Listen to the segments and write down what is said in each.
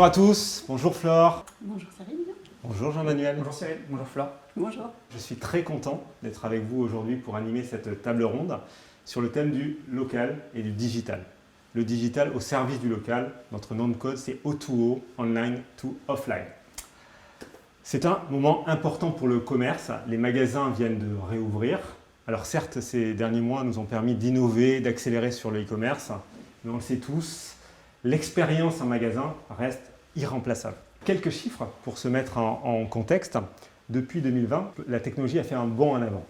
Bonjour à tous, bonjour Flore. Bonjour Cyril. Bonjour Jean-Manuel. Bonjour Cyril, bonjour Flore. Bonjour. Je suis très content d'être avec vous aujourd'hui pour animer cette table ronde sur le thème du local et du digital. Le digital au service du local, notre nom de code c'est O2O, Online to Offline. C'est un moment important pour le commerce, les magasins viennent de réouvrir. Alors certes, ces derniers mois nous ont permis d'innover, d'accélérer sur le e-commerce, mais on le sait tous, l'expérience en magasin reste irremplaçable. Quelques chiffres pour se mettre en contexte. Depuis 2020, la technologie a fait un bond en avant.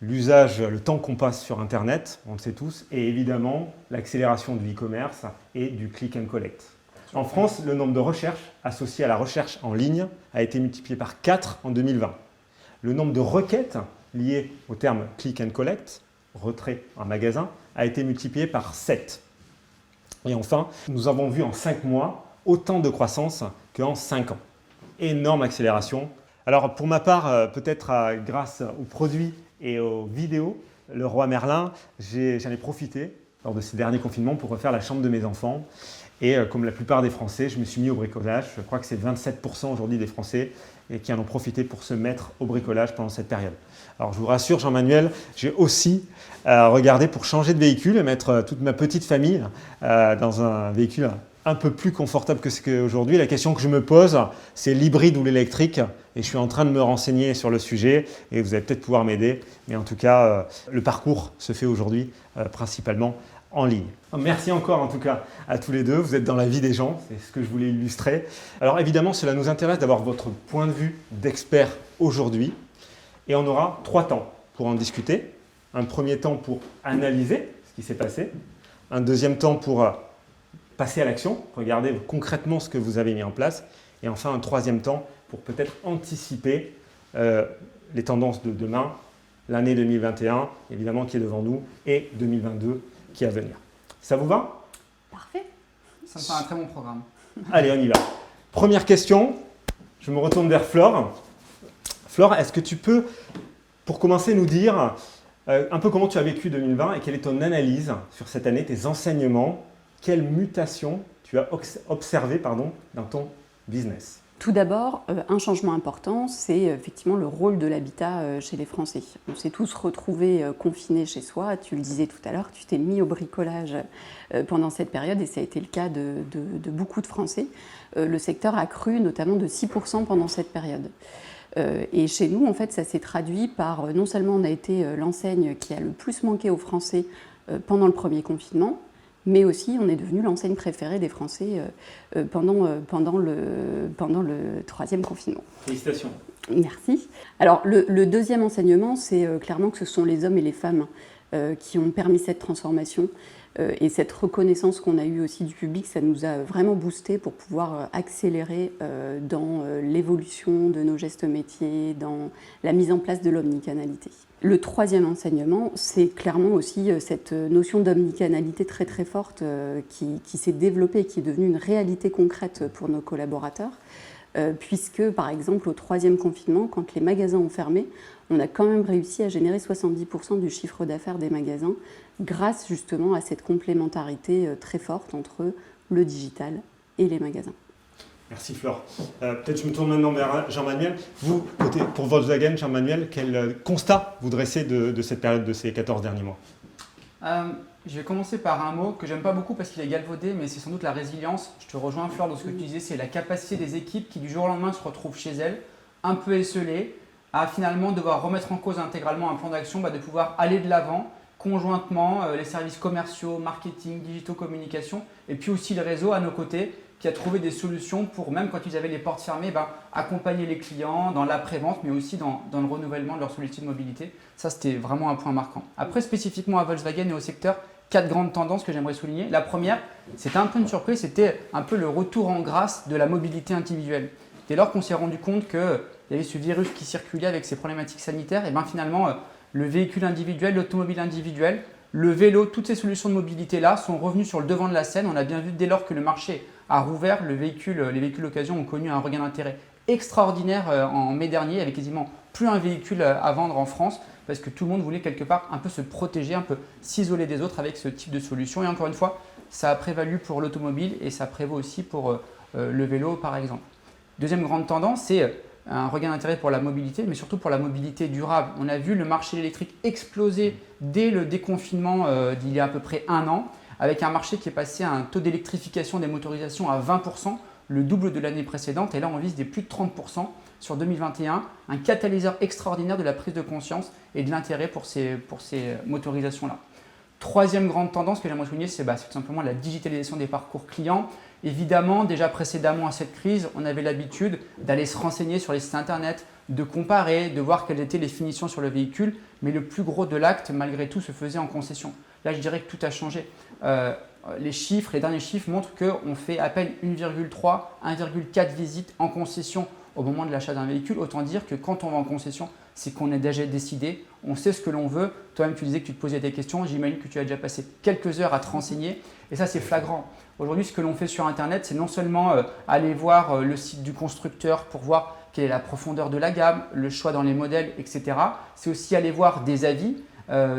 L'usage, le temps qu'on passe sur Internet, on le sait tous, et évidemment l'accélération du e-commerce et du click and collect. En France, le nombre de recherches associées à la recherche en ligne a été multiplié par 4 en 2020. Le nombre de requêtes liées au terme click and collect, retrait en magasin, a été multiplié par 7. Et enfin, nous avons vu en 5 mois autant de croissance qu'en 5 ans. Énorme accélération. Alors pour ma part, peut-être grâce aux produits et aux vidéos, le roi Merlin, j'en ai profité lors de ces derniers confinements pour refaire la chambre de mes enfants. Et comme la plupart des Français, je me suis mis au bricolage. Je crois que c'est 27% aujourd'hui des Français qui en ont profité pour se mettre au bricolage pendant cette période. Alors je vous rassure Jean-Manuel, j'ai aussi regardé pour changer de véhicule et mettre toute ma petite famille dans un véhicule un peu plus confortable que ce qu'aujourd'hui. La question que je me pose, c'est l'hybride ou l'électrique. Et je suis en train de me renseigner sur le sujet et vous allez peut-être pouvoir m'aider. Mais en tout cas, le parcours se fait aujourd'hui principalement en ligne. Merci encore en tout cas à tous les deux. Vous êtes dans la vie des gens, c'est ce que je voulais illustrer. Alors évidemment, cela nous intéresse d'avoir votre point de vue d'expert aujourd'hui. Et on aura 3 temps pour en discuter. Un premier temps pour analyser ce qui s'est passé. Un deuxième temps pour passer à l'action, regarder concrètement ce que vous avez mis en place. Et enfin, un troisième temps pour peut-être anticiper les tendances de demain, l'année 2021, évidemment, qui est devant nous, et 2022 qui est à venir. Ça vous va? Parfait. Ça me paraît un très bon programme. Allez, on y va. Première question, je me retourne vers Flore. Flore, est-ce que tu peux, pour commencer, nous dire un peu comment tu as vécu 2020 et quelle est ton analyse sur cette année, tes enseignements, quelles mutations tu as observées dans ton business? Tout d'abord, un changement important, c'est effectivement le rôle de l'habitat chez les Français. On s'est tous retrouvés confinés chez soi. Tu le disais tout à l'heure, tu t'es mis au bricolage pendant cette période et ça a été le cas de beaucoup de Français. Le secteur a cru notamment de 6% pendant cette période. Et chez nous, en fait, ça s'est traduit par, non seulement on a été l'enseigne qui a le plus manqué aux Français pendant le premier confinement, mais aussi on est devenu l'enseigne préférée des Français pendant le troisième confinement. Félicitations. Merci. Alors le deuxième enseignement, c'est clairement que ce sont les hommes et les femmes qui ont permis cette transformation. Et cette reconnaissance qu'on a eue aussi du public, ça nous a vraiment boosté pour pouvoir accélérer dans l'évolution de nos gestes métiers, dans la mise en place de l'omnicanalité. Le troisième enseignement, c'est clairement aussi cette notion d'omnicanalité très très forte qui s'est développée et qui est devenue une réalité concrète pour nos collaborateurs. Puisque, par exemple, au troisième confinement, quand les magasins ont fermé, on a quand même réussi à générer 70% du chiffre d'affaires des magasins grâce justement à cette complémentarité très forte entre le digital et les magasins. Merci Flore. Peut-être je me tourne maintenant vers Jean-Manuel. Vous, pour Volkswagen, Jean-Manuel, quel constat vous dressez de cette période de ces 14 derniers mois? Je vais commencer par un mot que j'aime pas beaucoup parce qu'il est galvaudé, mais c'est sans doute la résilience. Je te rejoins Flore dans ce que tu disais, c'est la capacité des équipes qui du jour au lendemain se retrouvent chez elles, un peu esselées, à finalement devoir remettre en cause intégralement un plan d'action, de pouvoir aller de l'avant conjointement, les services commerciaux, marketing, digitaux, communication, et puis aussi le réseau à nos côtés qui a trouvé des solutions pour, même quand ils avaient les portes fermées, accompagner les clients dans l'après-vente, mais aussi dans le renouvellement de leur solution de mobilité. Ça, c'était vraiment un point marquant. Après, spécifiquement à Volkswagen et au secteur, 4 grandes tendances que j'aimerais souligner. La première, c'était un peu une surprise, c'était un peu le retour en grâce de la mobilité individuelle. Dès lors qu'on s'est rendu compte qu'il y avait ce virus qui circulait avec ses problématiques sanitaires, et finalement, le véhicule individuel, l'automobile individuelle, le vélo, toutes ces solutions de mobilité-là sont revenues sur le devant de la scène. On a bien vu dès lors que le marché a rouvert, les véhicules d'occasion ont connu un regain d'intérêt extraordinaire en mai dernier. Il n'y avait quasiment plus un véhicule à vendre en France parce que tout le monde voulait quelque part un peu se protéger, un peu s'isoler des autres avec ce type de solution. Et encore une fois, ça a prévalu pour l'automobile et ça prévaut aussi pour le vélo par exemple. Deuxième grande tendance, c'est un regain d'intérêt pour la mobilité, mais surtout pour la mobilité durable. On a vu le marché de l'électrique exploser dès le déconfinement d'il y a à peu près 1 an, avec un marché qui est passé à un taux d'électrification des motorisations à 20%, le double de l'année précédente, et là on vise des plus de 30% sur 2021, un catalyseur extraordinaire de la prise de conscience et de l'intérêt pour ces motorisations-là. Troisième grande tendance que j'aimerais souligner, c'est tout simplement la digitalisation des parcours clients. Évidemment, déjà précédemment à cette crise, on avait l'habitude d'aller se renseigner sur les sites internet, de comparer, de voir quelles étaient les finitions sur le véhicule, mais le plus gros de l'acte, malgré tout, se faisait en concession. Là, je dirais que tout a changé. Les derniers chiffres montrent qu'on fait à peine 1,3, 1,4 visites en concession au moment de l'achat d'un véhicule. Autant dire que quand on va en concession, c'est qu'on est déjà décidé, on sait ce que l'on veut. Toi-même, tu disais que tu te posais des questions. J'imagine que tu as déjà passé quelques heures à te renseigner. Et ça, c'est flagrant. Aujourd'hui, ce que l'on fait sur Internet, c'est non seulement aller voir le site du constructeur pour voir quelle est la profondeur de la gamme, le choix dans les modèles, etc. C'est aussi aller voir des avis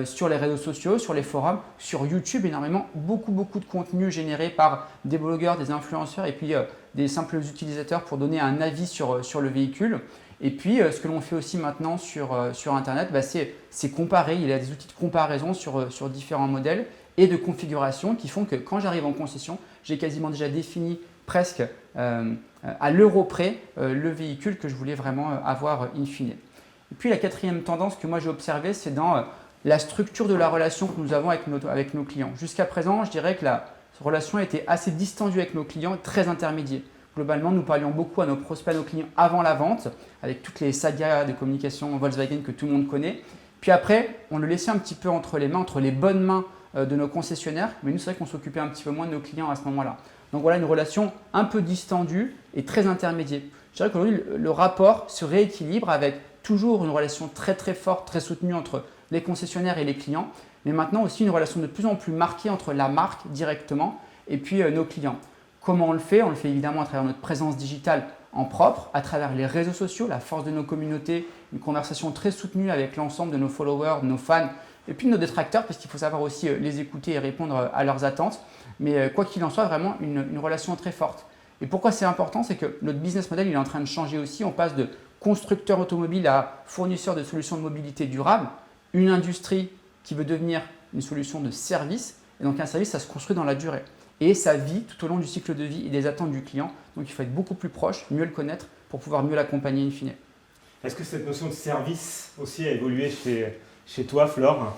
sur les réseaux sociaux, sur les forums, sur YouTube énormément. Beaucoup de contenu généré par des blogueurs, des influenceurs et puis des simples utilisateurs pour donner un avis sur le véhicule. Et puis, ce que l'on fait aussi maintenant sur Internet, c'est comparer. Il y a des outils de comparaison sur différents modèles et de configuration qui font que quand j'arrive en concession, j'ai quasiment déjà défini presque à l'euro près le véhicule que je voulais vraiment avoir in fine. Et puis, la quatrième tendance que moi j'ai observée, c'est dans la structure de la relation que nous avons avec nos clients. Jusqu'à présent, je dirais que la relation était assez distendue avec nos clients, très intermédiaire. Globalement, nous parlions beaucoup à nos prospects, à nos clients avant la vente, avec toutes les sagas de communication Volkswagen que tout le monde connaît. Puis après, on le laissait un petit peu entre les mains, entre les bonnes mains de nos concessionnaires. Mais nous, c'est vrai qu'on s'occupait un petit peu moins de nos clients à ce moment-là. Donc voilà, une relation un peu distendue et très intermédiaire. Je dirais qu'aujourd'hui, le rapport se rééquilibre avec toujours une relation très forte, très soutenue entre les concessionnaires et les clients. Mais maintenant aussi une relation de plus en plus marquée entre la marque directement et puis nos clients. Comment on le fait? On le fait évidemment à travers notre présence digitale en propre, à travers les réseaux sociaux, la force de nos communautés, une conversation très soutenue avec l'ensemble de nos followers, de nos fans et puis de nos détracteurs, parce qu'il faut savoir aussi les écouter et répondre à leurs attentes. Mais quoi qu'il en soit, vraiment une relation très forte. Et pourquoi c'est important? C'est que notre business model il est en train de changer aussi. On passe de constructeur automobile à fournisseur de solutions de mobilité durable, une industrie qui veut devenir une solution de service. Et donc un service, ça se construit dans la durée. Et ça vit tout au long du cycle de vie et des attentes du client. Donc il faut être beaucoup plus proche, mieux le connaître pour pouvoir mieux l'accompagner in fine. Est-ce que cette notion de service aussi a évolué chez toi, Flore?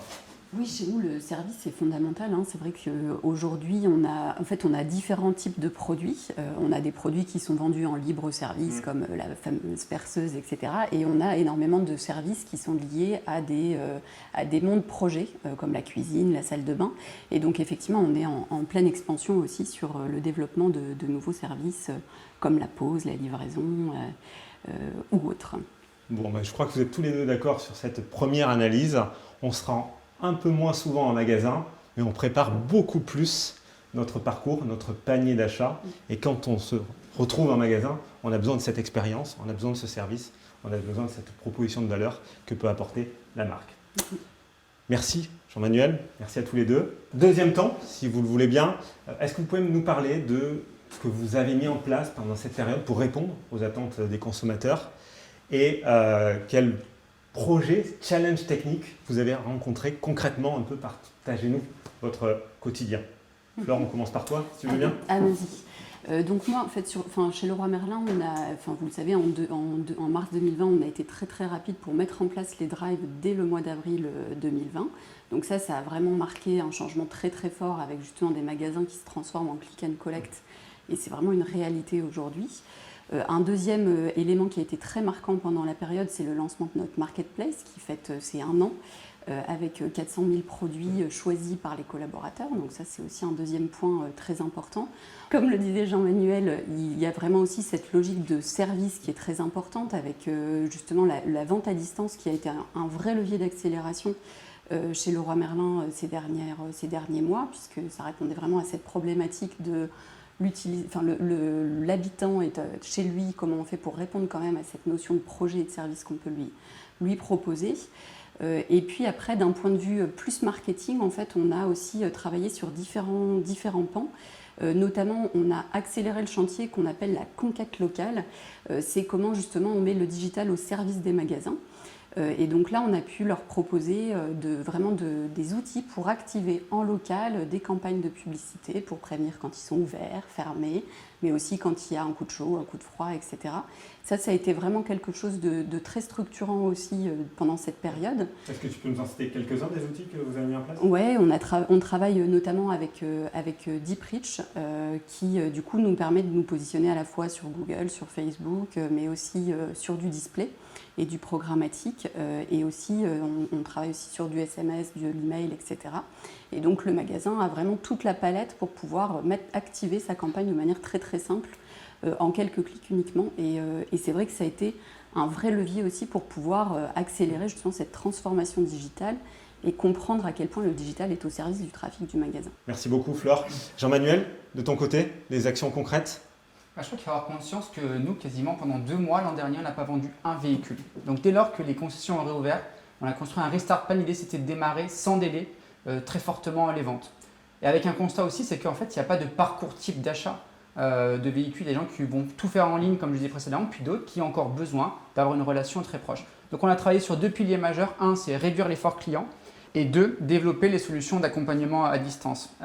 Oui, chez nous, le service est fondamental. C'est vrai qu'aujourd'hui, on a différents types de produits. On a des produits qui sont vendus en libre service, comme la fameuse perceuse, etc. Et on a énormément de services qui sont liés à des mondes projets, comme la cuisine, la salle de bain. Et donc, effectivement, on est en pleine expansion aussi sur le développement de nouveaux services, comme la pose, la livraison ou autres. Bon, je crois que vous êtes tous les deux d'accord sur cette première analyse. On se rend un peu moins souvent en magasin, mais on prépare beaucoup plus notre parcours, notre panier d'achat. Et quand on se retrouve en magasin, on a besoin de cette expérience, on a besoin de ce service, on a besoin de cette proposition de valeur que peut apporter la marque. Merci Jean-Manuel, merci à tous les deux. Deuxième temps, si vous le voulez bien, est-ce que vous pouvez nous parler de ce que vous avez mis en place pendant cette période pour répondre aux attentes des consommateurs et quel projet, challenge technique vous avez rencontré concrètement? Un peu partagez-nous votre quotidien. Flore, on commence par toi, si tu veux bien. Allons-y. Donc moi, en fait, chez Leroy Merlin, vous le savez, en mars 2020, on a été très rapide pour mettre en place les drives dès le mois d'avril 2020. Donc ça a vraiment marqué un changement très fort avec justement des magasins qui se transforment en click and collect. Et c'est vraiment une réalité aujourd'hui. Un deuxième élément qui a été très marquant pendant la période, c'est le lancement de notre marketplace qui fête ses 1 an avec 400 000 produits choisis par les collaborateurs. Donc ça, c'est aussi un deuxième point très important. Comme le disait Jean-Manuel, il y a vraiment aussi cette logique de service qui est très importante avec justement la vente à distance qui a été un vrai levier d'accélération chez Leroy Merlin ces derniers mois, puisque ça répondait vraiment à cette problématique de l'habitant est chez lui, comment on fait pour répondre quand même à cette notion de projet et de service qu'on peut lui proposer. Et puis après, d'un point de vue plus marketing, en fait, on a aussi travaillé sur différents pans. Notamment, on a accéléré le chantier qu'on appelle la conquête locale. C'est comment justement on met le digital au service des magasins. Et donc là, on a pu leur proposer des outils pour activer en local des campagnes de publicité pour prévenir quand ils sont ouverts, fermés, mais aussi quand il y a un coup de chaud, un coup de froid, etc. Ça a été vraiment quelque chose de très structurant aussi pendant cette période. Est-ce que tu peux nous en citer quelques-uns des outils que vous avez mis en place ? Oui, on travaille notamment avec DeepReach qui du coup nous permet de nous positionner à la fois sur Google, sur Facebook, mais aussi sur du display et du programmatique. Et aussi, on travaille aussi sur du SMS, de l'email, etc. Et donc le magasin a vraiment toute la palette pour pouvoir activer sa campagne de manière très très simple, en quelques clics uniquement. Et c'est vrai que ça a été un vrai levier aussi pour pouvoir accélérer justement cette transformation digitale et comprendre à quel point le digital est au service du trafic du magasin. Merci beaucoup Flore. Jean-Manuel, de ton côté, des actions concrètes ? Je crois qu'il faut avoir conscience que nous, quasiment pendant 2 mois l'an dernier, on n'a pas vendu un véhicule. Donc dès lors que les concessions ont réouvert, on a construit un restart plan. L'idée c'était de démarrer sans délai très fortement les ventes. Et avec un constat aussi, c'est qu'en fait, il n'y a pas de parcours type d'achat de véhicules. Des gens qui vont tout faire en ligne, comme je disais précédemment, puis d'autres qui ont encore besoin d'avoir une relation très proche. Donc on a travaillé sur 2 piliers majeurs. Un, c'est réduire l'effort client. Et 2, développer les solutions d'accompagnement à distance.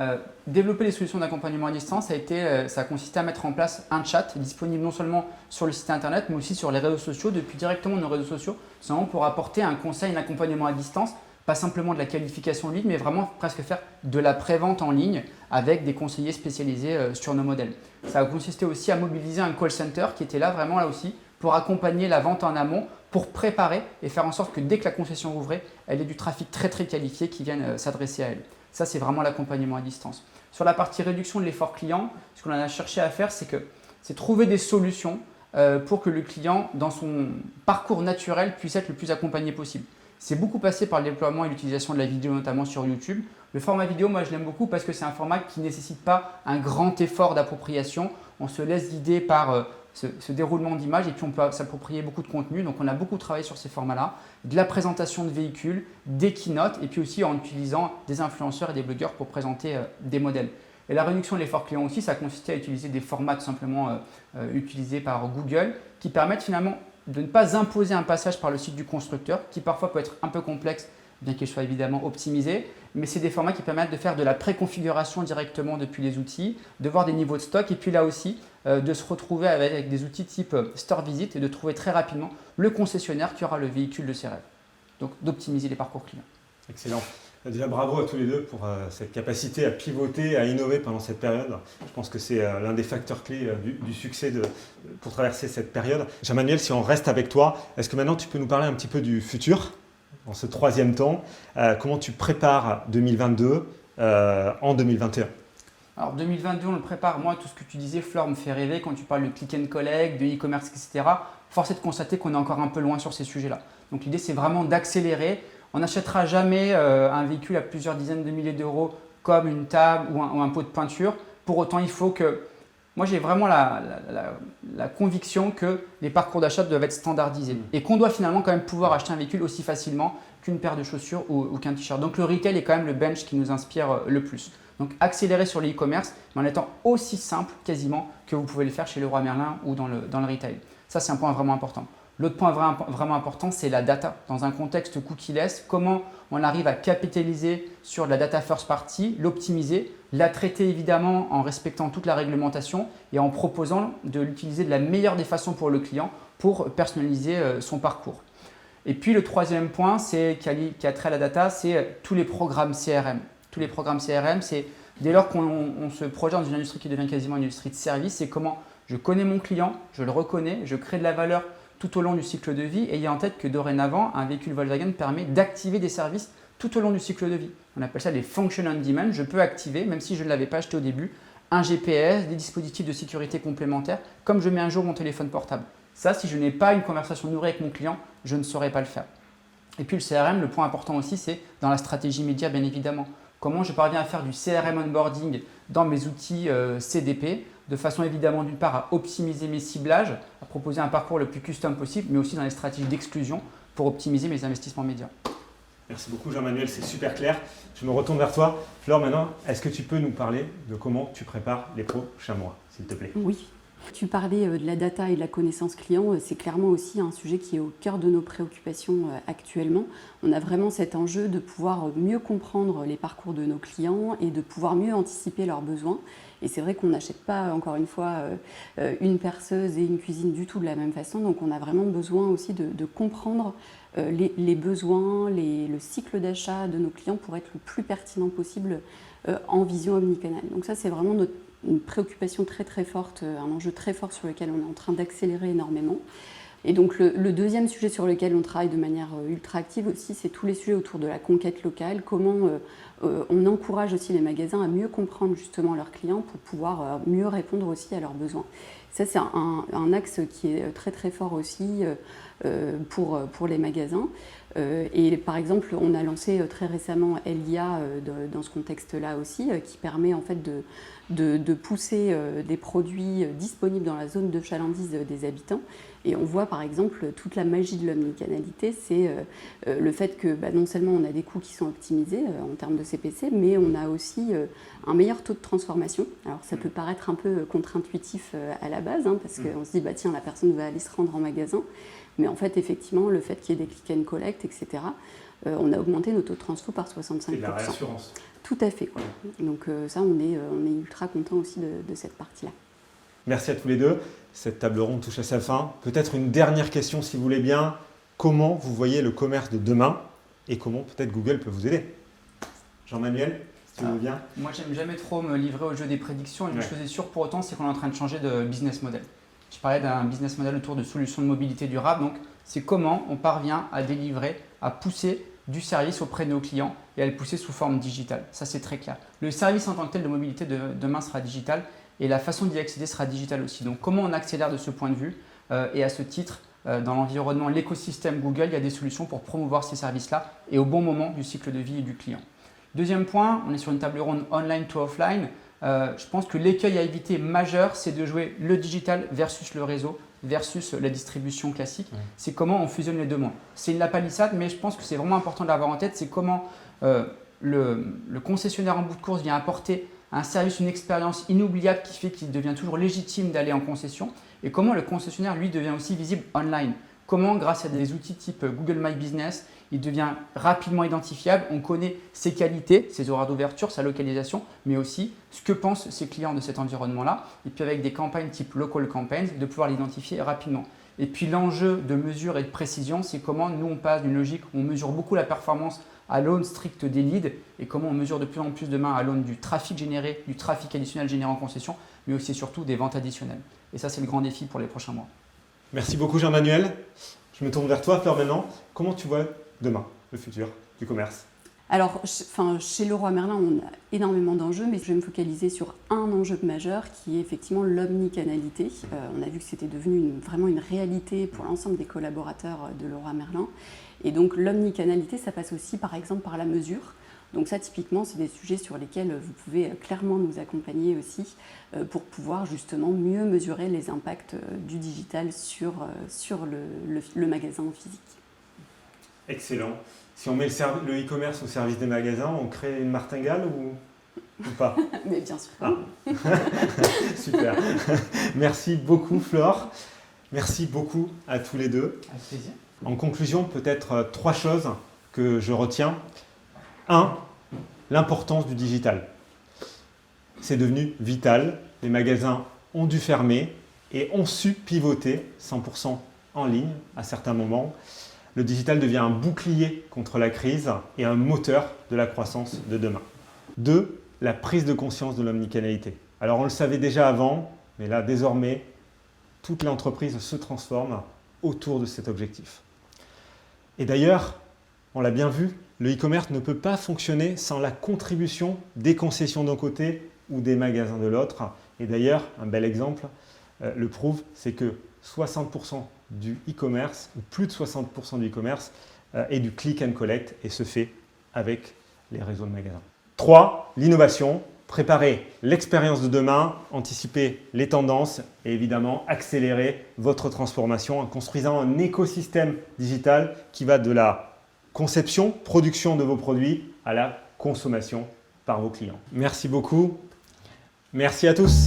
Développer les solutions d'accompagnement à distance, ça a consisté à mettre en place un chat disponible non seulement sur le site internet, mais aussi sur les réseaux sociaux, depuis directement nos réseaux sociaux, seulement pour apporter un conseil, un accompagnement à distance, pas simplement de la qualification en ligne, mais vraiment presque faire de la pré-vente en ligne avec des conseillers spécialisés sur nos modèles. Ça a consisté aussi à mobiliser un call center qui était là vraiment là aussi pour accompagner la vente en amont, pour préparer et faire en sorte que dès que la concession rouvrait, elle ait du trafic très très qualifié qui vienne s'adresser à elle. Ça, c'est vraiment l'accompagnement à distance. Sur la partie réduction de l'effort client, ce qu'on a cherché à faire, c'est trouver des solutions pour que le client, dans son parcours naturel, puisse être le plus accompagné possible. C'est beaucoup passé par le déploiement et l'utilisation de la vidéo, notamment sur YouTube. Le format vidéo, moi, je l'aime beaucoup parce que c'est un format qui ne nécessite pas un grand effort d'appropriation. On se laisse guider par ce déroulement d'images et puis on peut s'approprier beaucoup de contenu. Donc on a beaucoup travaillé sur ces formats-là, de la présentation de véhicules, des keynotes et puis aussi en utilisant des influenceurs et des blogueurs pour présenter des modèles. Et la réduction de l'effort client aussi, ça consistait à utiliser des formats tout simplement utilisés par Google qui permettent finalement de ne pas imposer un passage par le site du constructeur qui parfois peut être un peu complexe bien qu'il soit évidemment optimisé, mais c'est des formats qui permettent de faire de la préconfiguration directement depuis les outils, de voir des niveaux de stock et puis là aussi de se retrouver avec des outils type Store Visit et de trouver très rapidement le concessionnaire qui aura le véhicule de ses rêves. Donc d'optimiser les parcours clients. Excellent. Déjà bravo à tous les deux pour cette capacité à pivoter, à innover pendant cette période. Je pense que c'est l'un des facteurs clés du succès pour traverser cette période. Jean-Manuel, si on reste avec toi, est-ce que maintenant tu peux nous parler un petit peu du futur ? En ce troisième temps, comment tu prépares 2022 en 2021 ? Alors 2022, on le prépare. Moi, tout ce que tu disais, Flore, me fait rêver quand tu parles de click and collect, de e-commerce, etc. Force est de constater qu'on est encore un peu loin sur ces sujets-là. Donc l'idée, c'est vraiment d'accélérer. On n'achètera jamais un véhicule à plusieurs dizaines de milliers d'euros comme une table ou un pot de peinture. Pour autant, il faut que… Moi, j'ai vraiment la conviction que les parcours d'achat doivent être standardisés et qu'on doit finalement quand même pouvoir acheter un véhicule aussi facilement qu'une paire de chaussures ou qu'un t-shirt. Donc, le retail est quand même le bench qui nous inspire le plus. Donc, accélérer sur le e-commerce, mais en étant aussi simple quasiment que vous pouvez le faire chez Leroy Merlin ou dans le retail. Ça, c'est un point vraiment important. L'autre point vraiment important, c'est la data. Dans un contexte cookie-less, comment on arrive à capitaliser sur la data first party, l'optimiser, la traiter évidemment en respectant toute la réglementation et en proposant de l'utiliser de la meilleure des façons pour le client pour personnaliser son parcours. Et puis le troisième point qui a trait à la data, c'est tous les programmes CRM. Tous les programmes CRM, c'est dès lors qu'on se projette dans une industrie qui devient quasiment une industrie de service, c'est comment je connais mon client, je le reconnais, je crée de la valeur tout au long du cycle de vie et ayez en tête que dorénavant, un véhicule Volkswagen permet d'activer des services tout au long du cycle de vie. On appelle ça les function on demand. Je peux activer, même si je ne l'avais pas acheté au début, un GPS, des dispositifs de sécurité complémentaires, comme je mets un jour mon téléphone portable. Ça, si je n'ai pas une conversation nourrie avec mon client, je ne saurais pas le faire. Et puis le CRM, le point important aussi, c'est dans la stratégie média, bien évidemment. Comment je parviens à faire du CRM onboarding dans mes outils CDP, de façon évidemment d'une part à optimiser mes ciblages, à proposer un parcours le plus custom possible, mais aussi dans les stratégies d'exclusion pour optimiser mes investissements médias. Merci beaucoup Jean-Manuel, c'est super clair. Je me retourne vers toi. Flore, maintenant, est-ce que tu peux nous parler de comment tu prépares les prochains mois, s'il te plaît? Oui. Tu parlais de la data et de la connaissance client, c'est clairement aussi un sujet qui est au cœur de nos préoccupations actuellement. On a vraiment cet enjeu de pouvoir mieux comprendre les parcours de nos clients et de pouvoir mieux anticiper leurs besoins. Et c'est vrai qu'on n'achète pas, encore une fois, une perceuse et une cuisine du tout de la même façon. Donc on a vraiment besoin aussi de comprendre les besoins, le cycle d'achat de nos clients pour être le plus pertinent possible en vision omnicanal. Donc ça, c'est vraiment une préoccupation très très forte, un enjeu très fort sur lequel on est en train d'accélérer énormément. Et donc le deuxième sujet sur lequel on travaille de manière ultra active aussi, c'est tous les sujets autour de la conquête locale, comment on encourage aussi les magasins à mieux comprendre justement leurs clients pour pouvoir mieux répondre aussi à leurs besoins. Ça, c'est un axe qui est très très fort aussi pour les magasins. Et par exemple, on a lancé très récemment Elia dans ce contexte-là aussi, qui permet en fait de pousser des produits disponibles dans la zone de chalandise des habitants. Et on voit par exemple toute la magie de l'omnicanalité, c'est le fait que non seulement on a des coûts qui sont optimisés en termes de CPC, mais on a aussi un meilleur taux de transformation. Alors ça peut paraître un peu contre-intuitif à la base, parce qu'on se dit tiens, la personne va aller se rendre en magasin. Mais en fait, effectivement, le fait qu'il y ait des click and collect, etc., on a augmenté nos taux de transfo par 65%. C'est de la réassurance. Tout à fait. Quoi. Donc ça, on est ultra content aussi de cette partie-là. Merci à tous les deux. Cette table ronde touche à sa fin. Peut-être une dernière question, si vous voulez bien. Comment vous voyez le commerce de demain et comment peut-être Google peut vous aider? Jean-Manuel, si tu veux bien. Moi, j'aime jamais trop me livrer au jeu des prédictions. Et une chose est sûre pour autant, c'est qu'on est en train de changer de business model. Je parlais d'un business model autour de solutions de mobilité durable. Donc, c'est comment on parvient à délivrer, à pousser du service auprès de nos clients et à le pousser sous forme digitale. Ça, c'est très clair. Le service en tant que tel de mobilité de demain sera digital et la façon d'y accéder sera digitale aussi. Donc, comment on accélère de ce point de vue et à ce titre, dans l'environnement, l'écosystème Google, il y a des solutions pour promouvoir ces services-là et au bon moment du cycle de vie du client. Deuxième point, on est sur une table ronde online to offline. Je pense que l'écueil à éviter majeur, c'est de jouer le digital versus le réseau, versus la distribution classique. C'est comment on fusionne les deux mondes. C'est une lapalissade, mais je pense que c'est vraiment important de l'avoir en tête. C'est comment le concessionnaire en bout de course vient apporter un service, une expérience inoubliable qui fait qu'il devient toujours légitime d'aller en concession et comment le concessionnaire, lui, devient aussi visible online. Comment, grâce à des outils type Google My Business, il devient rapidement identifiable, on connaît ses qualités, ses horaires d'ouverture, sa localisation, mais aussi ce que pensent ses clients de cet environnement-là. Et puis avec des campagnes type Local Campaigns, de pouvoir l'identifier rapidement. Et puis l'enjeu de mesure et de précision, c'est comment nous on passe d'une logique où on mesure beaucoup la performance à l'aune stricte des leads et comment on mesure de plus en plus demain à l'aune du trafic généré, du trafic additionnel généré en concession, mais aussi et surtout des ventes additionnelles. Et ça, c'est le grand défi pour les prochains mois. Merci beaucoup Jean-Manuel. Je me tourne vers toi, Flore, maintenant. Comment tu vois demain le futur du commerce? Alors, chez Leroy Merlin, on a énormément d'enjeux, mais je vais me focaliser sur un enjeu majeur qui est effectivement l'omnicanalité. On a vu que c'était devenu vraiment une réalité pour l'ensemble des collaborateurs de Leroy Merlin. Et donc, l'omnicanalité, ça passe aussi par exemple par la mesure. Donc ça, typiquement, c'est des sujets sur lesquels vous pouvez clairement nous accompagner aussi pour pouvoir justement mieux mesurer les impacts du digital sur le magasin physique. Excellent. Si on met le e-commerce au service des magasins, on crée une martingale ou pas? Mais bien sûr. Ah. Super. Merci beaucoup Flore. Merci beaucoup à tous les deux. Avec plaisir. En conclusion, peut-être 3 choses que je retiens. 1. L'importance du digital. C'est devenu vital. Les magasins ont dû fermer et ont su pivoter 100% en ligne à certains moments. Le digital devient un bouclier contre la crise et un moteur de la croissance de demain. 2. La prise de conscience de l'omnicanalité. Alors on le savait déjà avant, mais là désormais, toute l'entreprise se transforme autour de cet objectif. Et d'ailleurs, on l'a bien vu, le e-commerce ne peut pas fonctionner sans la contribution des concessions d'un côté ou des magasins de l'autre. Et d'ailleurs, un bel exemple le prouve, c'est que 60% du e-commerce, ou plus de 60% du e-commerce, est du click and collect et se fait avec les réseaux de magasins. 3. L'innovation. Préparer l'expérience de demain, anticiper les tendances et évidemment accélérer votre transformation en construisant un écosystème digital qui va de la conception, production de vos produits à la consommation par vos clients. Merci beaucoup. Merci à tous.